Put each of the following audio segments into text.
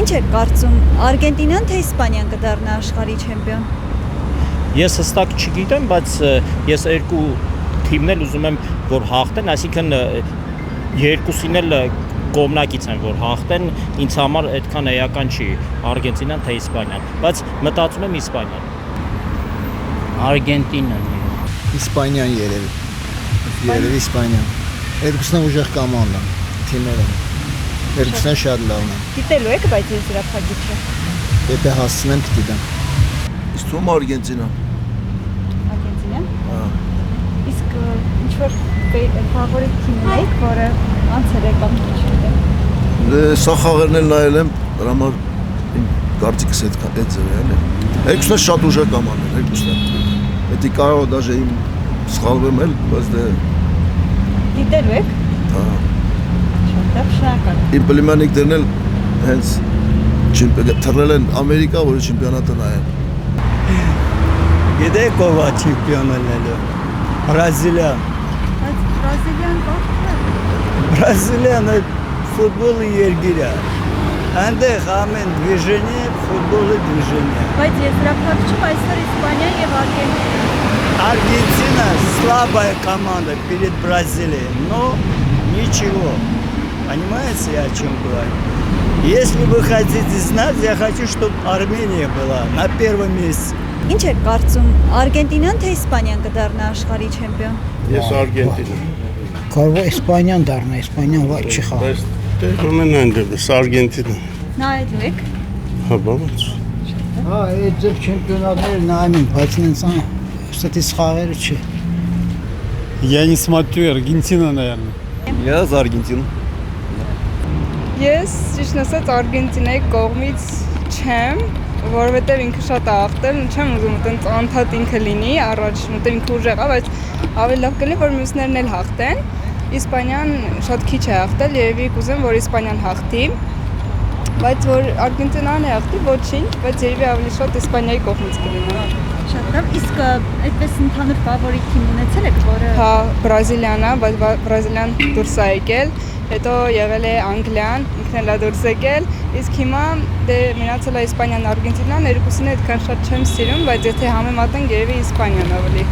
Ինչ եք կարծում, Արգենտինան թե Իսպանիան կդառնա աշխարհի չեմպիոն։ Ես հստակ չգիտեմ, բայց ես երկու թիմն էլ ուզում եմ, որ հաղթեն, այսինքն երկուսին էլ կողմնակից են, որ հաղթեն, ինձ համար այդքան էական չի Արգենտինան թե Իսպանիան, բայց մտածում եմ Իսպանիան։ Արգենտինան։ Իսպանիան երևի։ Երևի Իսպանիան։ Երկուսն ուժեղ կոմանդ են, թիմեր են։ Երկուսն շատ լավն են։ Գիտելու եք, բայց ես հրափագիչ եմ։ Եթե հասցնեմ կդիտեմ։ Իսկ թվում Արգենտինա։ Արգենտինան։ Իսկ ինչ որ ֆավորիտ թիմն եք, որը անցել է կամ չգիտեմ։ Սա խաղերն էլ նայել եմ, դրա համար իմ կարծիքս այդ ձև է, էլի։ Երկուսն շատ ուժեղ կոմանդ են, երկուսն։ Դա կարող է դաժե իմ սխալվեմ էլ, բայց դե Գիտելու եք։ հա։ Շատ շնորհակալ։ Իմ պլիմանիկներն էլ հենց թռել են Ամերիկա, որը չեմպիոնատը նայեն։ Գիտեք ով է չեմպիոնը լինելու։ Բրազիլիան։ Բայց Բրազիլիան կողքն Բրազիլիան ֆուտբոլի երկիր է։ Այնտեղ ամեն движение ֆուտբոլի движение։ Բայց ես հրափագիչ եմ այսօր Իսպանիան եւ Արգենտինան։ Аргентина слабая команда перед Бразилией, но ничего. Понимаете, я о чем говорю? Если вы хотите знать, я хочу, чтобы Армения была на первом месте. Ինչ եք կարծում, Արգենտինան թե Իսպանիան կդառնա աշխարհի չեմպիոն։ Ես Արգենտինա։ Կարող է Իսպանիան դառնա, Իսպանիան ված չի խաղում։ Ամենայն դեպս Արգենտինա։ Նայելու եք։ Հա, բավարար։ Հա, այդ ձև չեմպիոնատները նայում են, բայց ինձ ստատիս խաղերը չի։ Я не смотрю, Аргентина, наверное. Я за Արգենտին։ Ես ճիշտ ասած Արգենտինայի կողմից չեմ, որովհետև ինքը շատ աղտել, չեմ ուզում այդպես անդադ ինքը լինի, առաջ մտել ինքը ուժեղ է, բայց ավելի լավ կլինի որ մյուսներն էլ հաղթեն։ Իսպանիան շատ քիչ է հաղթել, երևի կուզեմ որ Իսպանիան հաղթի, բայց որ Արգենտինան է հաղթի, ոչինչ, բայց երևի ավելի շատ Իսպանիայի կողմից կլինի։ Շատ լավ, իսկ այդպես ընդհանուր ֆավորիտ թիմ ունեցել եք, որը Հա, Բրազիլիան է, բայց Բրազիլիան դուրս է եկել, հետո եղել է Անգլիան, ինքն էլ է դուրս եկել, իսկ հիմա դե մնացել է Իսպանիան, Արգենտինան, երկուսին այդքան շատ չեմ սիրում, բայց եթե համեմատենք երևի Իսպանիան ավելի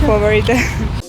ֆավորիտ է։